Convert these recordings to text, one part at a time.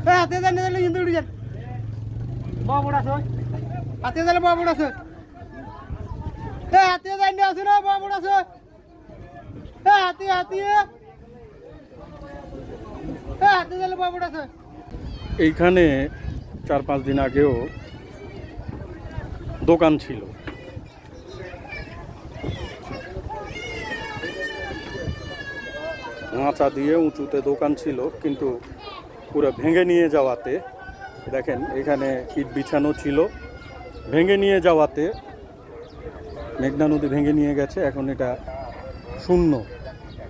হাতে জানি তাহলে কিন্তু উঠে যান বাবুড়া আছে হাতে জানি বাবুড়া আছে হাতে জানি আছে না বাবুড়া আছে হাতে হাতে হাতে জানি বাবুড়া আছে। এইখানে 4-5 দিন আগেও দোকান ছিল, মাচা দিয়ে উঁচুতে দোকান ছিল, কিন্তু পুরো ভেঙে নিয়ে যাওয়াতে দেখেন এখানে ইট বিছানো ছিল, ভেঙে নিয়ে যাওয়াতে মেঘনা নদী ভেঙে নিয়ে গেছে। এখন এটা শূন্য।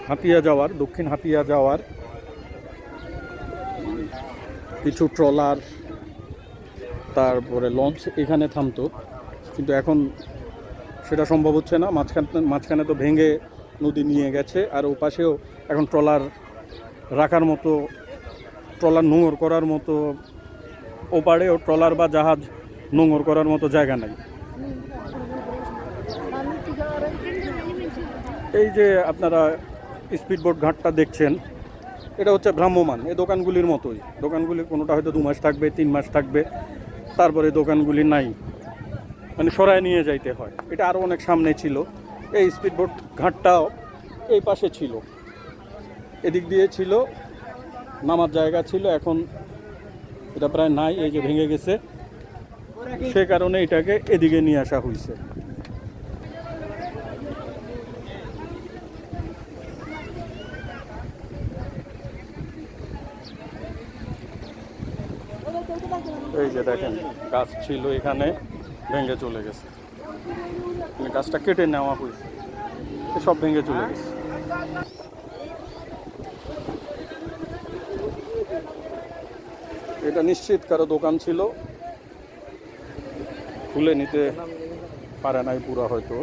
হাতিয়া যাওয়ার, দক্ষিণ হাতিয়া যাওয়ার কিছু ট্রলার তারপরে লঞ্চ এখানে থামতো, কিন্তু এখন সেটা সম্ভব হচ্ছে না। মাঝখানে তো ভেঙে নদী নিয়ে গেছে, আর ওপাশেও এখন ট্রলার রাখার মতো, ট্রলার নোঙর করার মতো, ওপারেও ট্রলার বা জাহাজ নোঙর করার মতো জায়গা নাই। এই যে আপনারা স্পিডবোট ঘাটটা দেখছেন, এটা হচ্ছে ভ্রাম্যমান। এই দোকানগুলির মতোই, দোকানগুলির কোনোটা হয়তো 2 মাস থাকবে, 3 মাস থাকবে, তারপরে দোকানগুলি নাই, মানে সরায় নিয়ে যাইতে হয়। এটা আরও অনেক সামনে ছিল। এই স্পিডবোট ঘাটটাও এই পাশে ছিল, এদিক দিয়ে ছিল, নামার জায়গা ছিল। এখন এটা প্রায় নাই, এই যে ভেঙে গেছে, সে কারণে এটাকে এদিকে নিয়ে আসা হয়েছে। এই যে দেখেন গাছ ছিল এখানে, ভেঙে চলে গেছে, গাছটা কেটে নেওয়া হয়েছে, সব ভেঙে চলে গেছে। এটা নিশ্চিত কারো দোকান ছিল, খুলে নিতে পারে নাই পুরো হয়তো।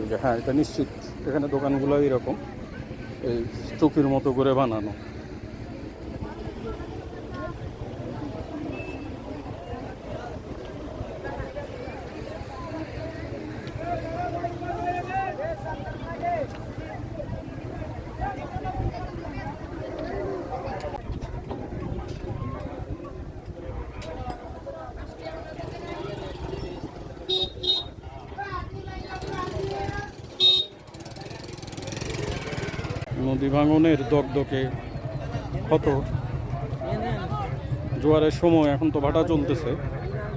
এই যে হ্যাঁ, এটা নিশ্চিত এখানে দোকানগুলো এরকম এই চৌকির মতো করে বানানো। নদী ভাঙনের দগদগে ক্ষত, জোয়ারের সময়, এখন তো ভাটা চলতেছে,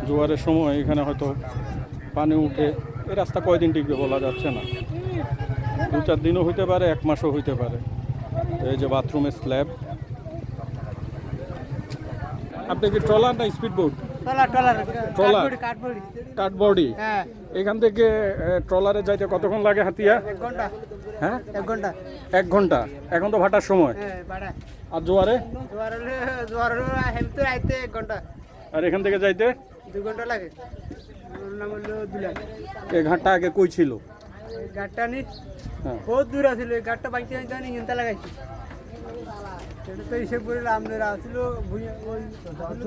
জোয়ারের সময় এখানে হয়তো পানি উঠে। এই রাস্তা কয়দিন টিকবে বলা যাচ্ছে না, 2-4 দিনও হইতে পারে, 1 মাসও হইতে পারে। এই যে বাথরুমের স্ল্যাব। আপনি কি ট্রলার না স্পিডবোট? ট্রলার, কাঠবডি। এখান থেকে ট্রলারে যাইতে কতক্ষণ লাগে হাতিয়া? 1 ঘন্টা। হ্যাঁ 1 ঘন্টা। 1 ঘন্টা। এখন তো ভাটার সময়। আর জোয়ারে? আইতে 1 ঘন্টা। আর এখান থেকে যাইতে 2 ঘন্টা লাগে। এই ঘাটটা আগে কই ছিল? ঘাটটা নি হ্যাঁ, বহুত দূর আছিল, ঘাটটা বাইতে জানি হিনতা লাগাইছি। সেটা তো হিসেব করে আমরা আসছিল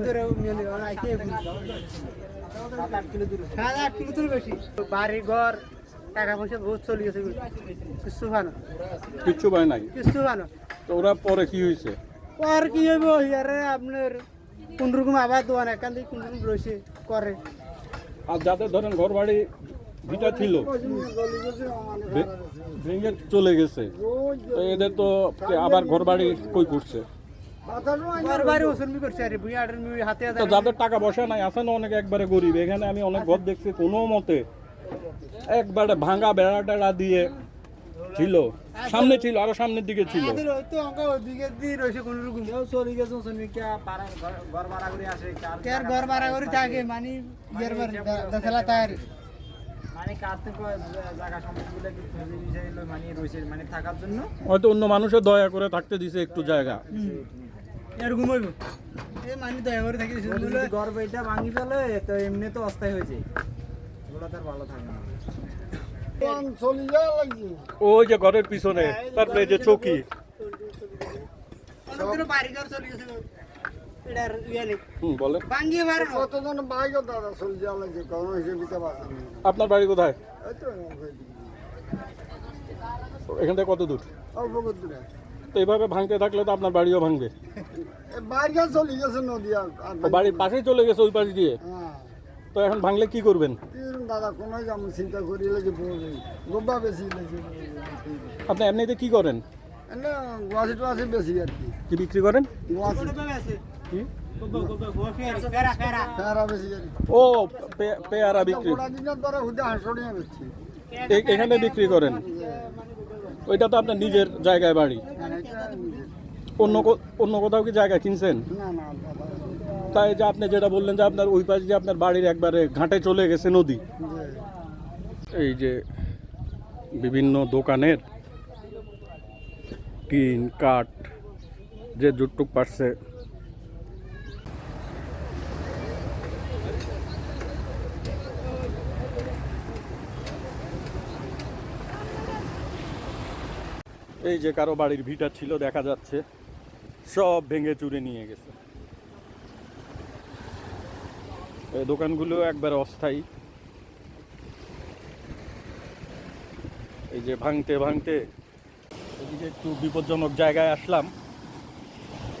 ধরে আইতে 7-8 কিলো দূর, 7-8 কিলো দূর বেশি। বাড়ি ঘর, টাকা পয়সা বহুত চলে গেছে, কিচ্ছু ভালো, কিচ্ছু পায় নাই। কিচ্ছু ভালো। তো ওরা পরে কি হয়েছে? আর কি হইব, ইয়ারে আপনার কোন রকম আবার দোয়ান এখান থেকে কোন রকম রয়েছে করে। আর যাদের ধরেন ঘর বাড়ি ভিটা ছিল ভেঙে চলে গেছে, তো এদের তো আবার ঘর বাড়ি কই করছে? তো যাদের টাকা পয়সা নাই, আছে না অনেক একবারে গরিব। এখানে আমি অনেক ঘর দেখছি কোনো মতে একবারে ভাঙা বেড়া টেড়া দিয়ে ছিল, সামনে ছিল, আরো সামনের দিকে ছিল। হয়তো অন্য মানুষের দয়া করে থাকতে দিছে একটু জায়গা। ভাঙি ফেলে তো এমনি তো অস্থায়ী হয়েছে, ভালো থাকে না। ওই যে ঘরের পিছনে, তারপরে যে চৌকি, আপনার বাড়ি কোথায়? এখান থেকে কত দূর? তো এইভাবে ভাঙতে থাকলে তো আপনার বাড়িও ভাঙবে। বাইরে চলে গেছে নদী আর বাড়ির পাশেই চলে গেছে ওই পাশ দিয়ে। হ্যাঁ তো এখন ভাঙলে কি করবেন? দাদা কোনো আমি চিন্তা করি লেগে পড়বে গোবা বেশি লেগে আপনি এমনিতে কি করেন? না গোয়াশি টোয়াশি বেশি আর কি কি বিক্রি করেন? গোয়াশি কি? পেয়ারা বেশি আর কি ও পেয়ারা বিক্রি। গোড়া দিনের দ্বারা হুদে হাঁসড়িয়া বেশি এখানে বিক্রি করেন? ওইটা তো আপনার নিজের জায়গায় বাড়ি। অন্য কোথাও কি জায়গা কিনছেন? না না দাদা তাই যে আপনি যেটা বললেন যে আপনার ওই পাশে যে আপনার বাড়ির একবারে ঘাটে চলে গেছে নদী। এই যে বিভিন্ন দোকানের টিন কাঠ যে যুটুক পারছে এই যে কারো বাড়ির ভিটা ছিল দেখা যাচ্ছে সব ভেঙে চুরে নিয়ে গেছে। এই দোকানগুলো একবার অস্থায়ী। এই যে ভাঙতে ভাঙতে এদিকে একটু বিপজ্জনক জায়গায় আসলাম।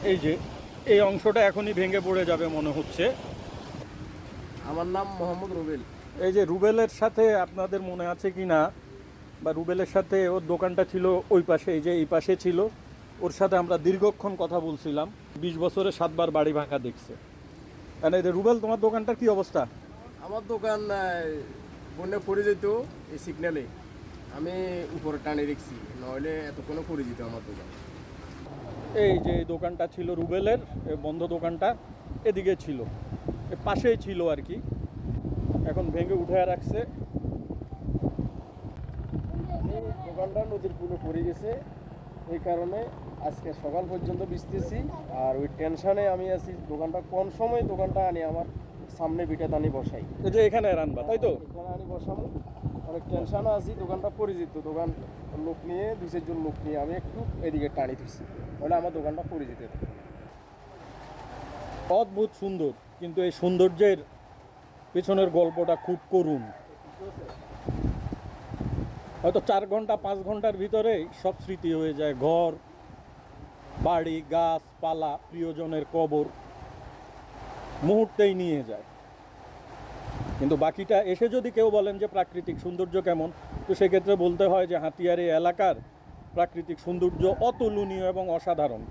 এই যে এই অংশটা এখনই ভেঙে পড়ে যাবে মনে হচ্ছে। আমার নাম মোহাম্মদ রুবেল। এই যে রুবেলের সাথে আপনাদের মনে আছে কি না, বা রুবেলের সাথে ওর দোকানটা ছিল ওই পাশে, এই যে এই পাশে ছিল, ওর সাথে আমরা দীর্ঘক্ষণ কথা বলছিলাম। 20 বছরে 7 বার বাড়ি ভাঙা দেখছে। মানে এই যে রুবেল, তোমার দোকানটার কি অবস্থা? আমার দোকান বন্যা পড়ে যেত এই সিগন্যালে, আমি উপরে টানে রেখেছি, নইলে এতক্ষণও পড়ে যেত আমার দোকান। এই যে এই দোকানটা ছিল রুবেলের, এই বন্ধ দোকানটা এদিকে ছিল, এর পাশেই ছিল আর কি। এখন ভেঙে উঠে রাখছে। এই দোকানটা নদীর পুলে পড়ে গেছে, এই কারণে আজকে সকাল পর্যন্ত ভিজতেছি। আর ওই টেনশনে আমি আছি, দোকানটা কোন সময় দোকানটা আনি আমার সামনে বিটাতে আনি বসাই, এই যে এখানে রানবা, তাই তো? এখানে আনি বসাবো। অনেক টেনশনে আছি, দোকানটা পরিচিত দোকান, লোক নিয়ে 2-4 জন লোক নিয়ে আমি একটু এদিকে টানি দিচ্ছি, বলে আমার দোকানটা পরিচিত। অদ্ভুত সুন্দর, কিন্তু এই সৌন্দর্যের পেছনের গল্পটা খুব করুণ। হয়তো 4 ঘন্টা 5 ঘন্টার ভিতরেই সব স্মৃতি হয়ে যায়। ঘর বাড়ি গাছপালা প্রিয়জনের কবর মুহূর্তেই নিয়ে যায়। কিন্তু বাকিটা এসে যদি কেউ বলেন যে প্রাকৃতিক সৌন্দর্য কেমন, তো সেক্ষেত্রে বলতে হয় যে হাতিয়ার এই এলাকার প্রাকৃতিক সৌন্দর্য অতুলনীয় এবং অসাধারণ।